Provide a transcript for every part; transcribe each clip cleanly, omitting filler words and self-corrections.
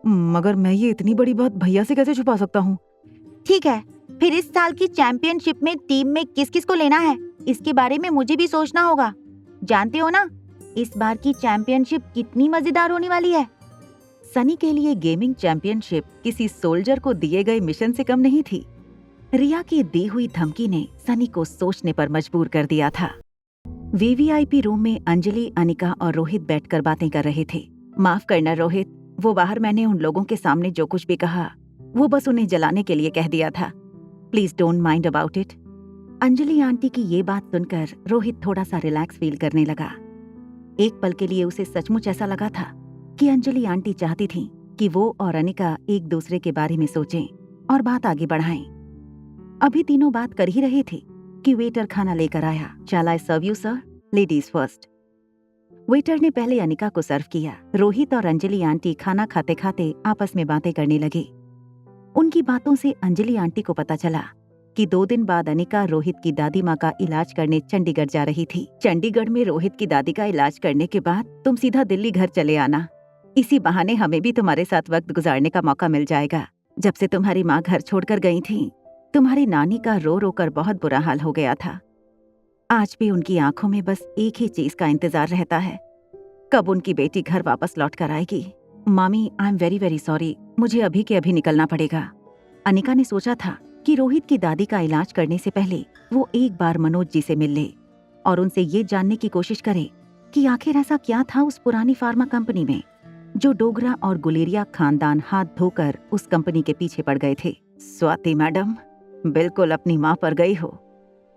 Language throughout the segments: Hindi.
मगर मैं ये इतनी बड़ी बात भैया से कैसे छुपा सकता हूँ? ठीक है, फिर इस साल की चैंपियनशिप में टीम में किस किस को लेना है, इसके बारे में मुझे भी सोचना होगा। जानते हो ना, इस बार की चैंपियनशिप कितनी मजेदार होने वाली है। सनी के लिए गेमिंग चैंपियनशिप किसी सोल्जर को दिए गए मिशन से कम नहीं थी। रिया की दी हुई धमकी ने सनी को सोचने पर मजबूर कर दिया था। वीवीआईपी रूम में अंजलि, अनिका और रोहित बैठकर बातें कर रहे थे। माफ करना रोहित, वो बाहर मैंने उन लोगों के सामने जो कुछ भी कहा वो बस उन्हें जलाने के लिए कह दिया था। Please don't mind about it. Anjali aunty की ये बात सुनकर रोहित थोड़ा सा रिलैक्स फील करने लगा। एक पल के लिए उसे सचमुच ऐसा लगा था कि अंजलि आंटी चाहती थी कि वो और अनिका एक दूसरे के बारे में सोचें और बात आगे बढ़ाएं। अभी तीनों बात कर ही रहे थे कि वेटर खाना लेकर आया। Shall I serve you sir? Ladies first. Waiter ने पहले अनिका को सर्व किया। रोहित और अंजलि आंटी खाना खाते खाते आपस में बातें करने लगे। उनकी बातों से अंजलि आंटी को पता चला कि 2 दिन बाद अनिका रोहित की दादी माँ का इलाज करने चंडीगढ़ जा रही थी। चंडीगढ़ में रोहित की दादी का इलाज करने के बाद तुम सीधा दिल्ली घर चले आना। इसी बहाने हमें भी तुम्हारे साथ वक्त गुजारने का मौका मिल जाएगा। जब से तुम्हारी माँ घर छोड़कर गई थी, तुम्हारी नानी का रो रो कर बहुत बुरा हाल हो गया था। आज भी उनकी आंखों में बस एक ही चीज का इंतजार रहता है, कब उनकी बेटी घर वापस लौट कर आएगी। मामी, I am very very sorry, मुझे अभी के अभी निकलना पड़ेगा। अनिका ने सोचा था कि रोहित की दादी का इलाज करने से पहले वो एक बार मनोज जी से मिल ले और उनसे ये जानने की कोशिश करे कि आखिर ऐसा क्या था उस पुरानी फार्मा कंपनी में जो डोगरा और गुलेरिया खानदान हाथ धोकर उस कंपनी के पीछे पड़ गए थे। स्वाति मैडम, बिल्कुल अपनी माँ पर गई हो।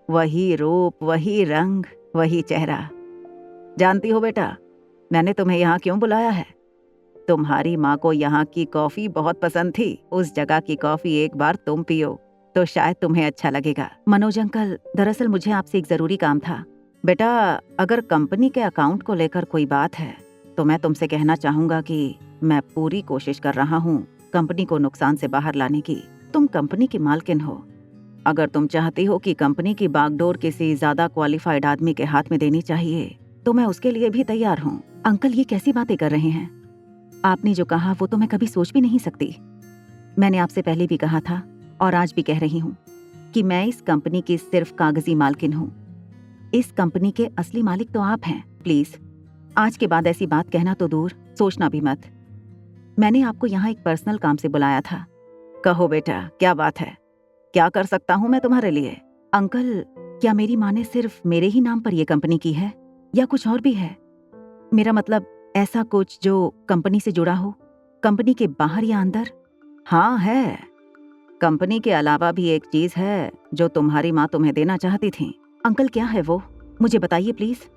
वही रूप, वही रंग, वही चेहरा। जानती हो बेटा, मैंने तुम्हें यहाँ क्यों बुलाया है? तुम्हारी माँ को यहाँ की कॉफी बहुत पसंद थी। उस जगह की कॉफी एक बार तुम पियो तो शायद तुम्हें अच्छा लगेगा। मनोज अंकल, दरअसल मुझे आपसे एक जरूरी काम था। बेटा, अगर कंपनी के अकाउंट को लेकर कोई बात है तो मैं तुमसे कहना चाहूंगा कि मैं पूरी कोशिश कर रहा हूँ कंपनी को नुकसान से बाहर लाने की। तुम कंपनी की मालकिन हो। अगर तुम चाहती हो कि कंपनी की बागडोर किसी ज्यादा क्वालिफाइड आदमी के हाथ में देनी चाहिए तो मैं उसके लिए भी तैयार हूँ। अंकल, ये कैसी बातें कर रहे हैं? आपने जो कहा वो तो मैं कभी सोच भी नहीं सकती। मैंने आपसे पहले भी कहा था और आज भी कह रही हूँ कि मैं इस कंपनी की सिर्फ कागजी मालकिन हूँ। इस कंपनी के असली मालिक तो आप हैं। प्लीज, आज के बाद ऐसी बात कहना तो दूर, सोचना भी मत। मैंने आपको यहाँ एक पर्सनल काम से बुलाया था। कहो बेटा, क्या बात है? क्या कर सकता हूँ मैं तुम्हारे लिए? अंकल, क्या मेरी माँ ने सिर्फ मेरे ही नाम पर यह कंपनी की है या कुछ और भी है? मेरा मतलब ऐसा कुछ जो कंपनी से जुड़ा हो, कंपनी के बाहर या अंदर? हाँ है। कंपनी के अलावा भी एक चीज है जो तुम्हारी माँ तुम्हें देना चाहती थी। अंकल, क्या है वो? मुझे बताइए प्लीज।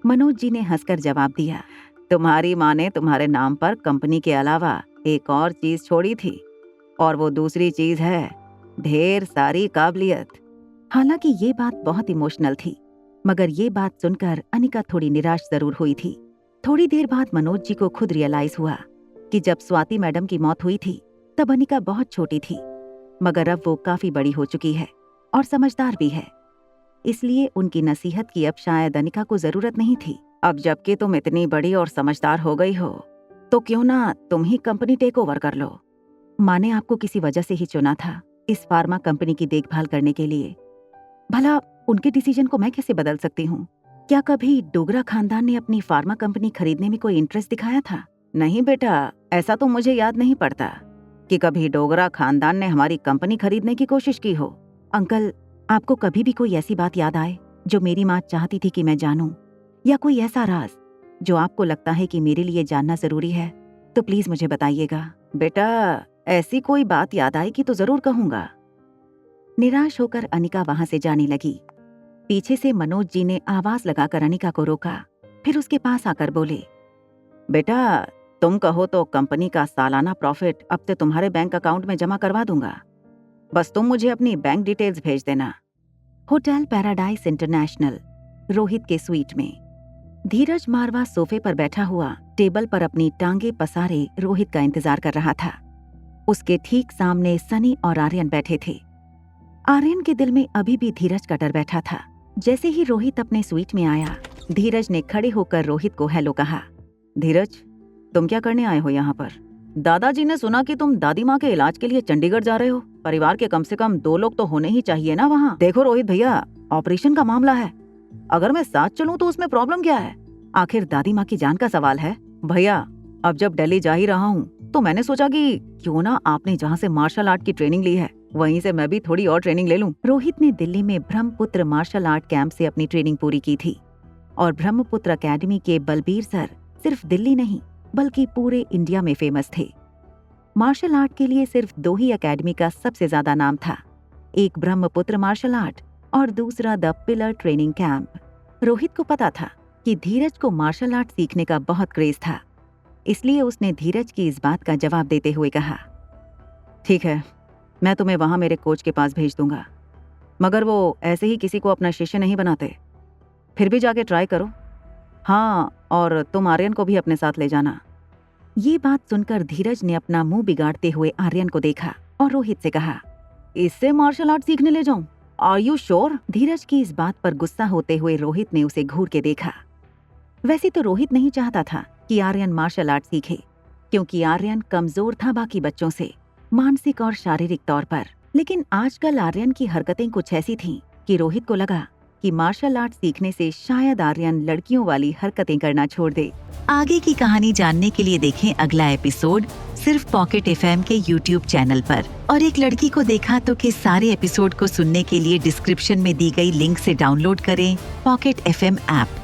मनोज जी ने हंसकर जवाब दिया, तुम्हारी माँ ने तुम्हारे नाम पर कंपनी के अलावा एक और चीज छोड़ी थी और वो दूसरी चीज है ढेर सारी काबिलियत। हालांकि ये बात बहुत इमोशनल थी, मगर ये बात सुनकर अनिका थोड़ी निराश जरूर हुई थी। थोड़ी देर बाद मनोज जी को खुद रियलाइज हुआ कि जब स्वाति मैडम की मौत हुई थी तब अनिका बहुत छोटी थी, मगर अब वो काफी बड़ी हो चुकी है और समझदार भी है। इसलिए उनकी नसीहत की अब शायद अनिका को जरूरत नहीं थी। अब जबकि तुम इतनी बड़ी और समझदार हो गई हो तो क्यों ना तुम ही कंपनी टेक ओवर कर लो। माँ ने आपको किसी वजह से ही चुना था इस फार्मा कंपनी की देखभाल करने के लिए। भला उनके डिसीजन को मैं कैसे बदल सकती हूँ? क्या कभी डोगरा खानदान ने अपनी फार्मा कंपनी खरीदने में कोई इंटरेस्ट दिखाया था? नहीं बेटा, ऐसा तो मुझे याद नहीं पड़ता कि कभी डोगरा खानदान ने हमारी कंपनी खरीदने की कोशिश की हो। अंकल, आपको कभी भी कोई ऐसी बात याद आए जो मेरी माँ चाहती थी कि मैं जानूं, या कोई ऐसा राज जो आपको लगता है कि मेरे लिए जानना जरूरी है, तो प्लीज मुझे बताइएगा। बेटा, ऐसी कोई बात याद आएगी तो जरूर कहूंगा। निराश होकर अनिका वहां से जाने लगी। पीछे से मनोज जी ने आवाज लगाकर अनिका को रोका, फिर उसके पास आकर बोले, बेटा, तुम कहो तो कंपनी का सालाना प्रॉफिट अब से तुम्हारे बैंक अकाउंट में जमा करवा दूंगा। बस तुम मुझे अपनी बैंक डिटेल्स भेज देना। होटल पैराडाइज इंटरनेशनल, रोहित के स्वीट में धीरज मारवा सोफे पर बैठा हुआ टेबल पर अपनी टांगे पसारे रोहित का इंतजार कर रहा था। उसके ठीक सामने सनी और आर्यन बैठे थे। आर्यन के दिल में अभी भी धीरज का डर बैठा था। जैसे ही रोहित अपने स्वीट में आया, धीरज ने खड़े होकर रोहित को हेलो कहा। धीरज, तुम क्या करने आए हो यहाँ पर? दादाजी ने सुना कि तुम दादी माँ के इलाज के लिए चंडीगढ़ जा रहे हो। परिवार के कम से कम 2 लोग तो होने ही चाहिए ना वहाँ। देखो रोहित भैया, ऑपरेशन का मामला है, अगर मैं साथ चलूं तो उसमें प्रॉब्लम क्या है? आखिर दादी माँ की जान का सवाल है। भैया, अब जब दिल्ली जा ही रहा हूँ तो मैंने सोचा कि क्यों ना आपने जहाँ से मार्शल आर्ट की ट्रेनिंग ली है वहीं से मैं भी थोड़ी और ट्रेनिंग ले लूं। रोहित ने दिल्ली में ब्रह्मपुत्र मार्शल आर्ट कैंप से अपनी ट्रेनिंग पूरी की थी और ब्रह्मपुत्र एकेडमी के बलबीर सर सिर्फ दिल्ली नहीं बल्कि पूरे इंडिया में फेमस थे। मार्शल आर्ट के लिए सिर्फ 2 ही एकेडमी का सबसे ज्यादा नाम था, एक ब्रह्मपुत्र मार्शल आर्ट और दूसरा the pillar training camp. Rohit को पता था कि धीरज को मार्शल आर्ट सीखने का बहुत क्रेज था, इसलिए उसने धीरज की इस बात का जवाब देते हुए कहा, ठीक है, मैं तुम्हें वहां मेरे कोच के पास भेज दूंगा, मगर वो ऐसे ही किसी को अपना शिष्य नहीं बनाते, फिर भी जाके ट्राई करो। हाँ, और तुम आर्यन को भी अपने साथ ले जाना। ये बात सुनकर धीरज ने अपना मुंह बिगाड़ते हुए आर्यन को देखा और रोहित से कहा, इससे मार्शल आर्ट सीखने ले जाऊं? Are you sure? धीरज की इस बात पर गुस्सा होते हुए रोहित ने उसे घूर के देखा। वैसे तो रोहित नहीं चाहता था कि आर्यन मार्शल आर्ट सीखे, क्योंकि आर्यन कमजोर था बाकी बच्चों से, मानसिक और शारीरिक तौर पर। लेकिन आजकल आर्यन की हरकतें कुछ ऐसी थीं कि रोहित को लगा कि मार्शल आर्ट सीखने से शायद आर्यन लड़कियों वाली हरकतें करना छोड़ दे। आगे की कहानी जानने के लिए देखें अगला एपिसोड सिर्फ पॉकेट एफएम के YouTube चैनल पर। और एक लड़की को देखा तो के सारे एपिसोड को सुनने के लिए डिस्क्रिप्शन में दी गई लिंक से डाउनलोड करें पॉकेट एफएम ऐप।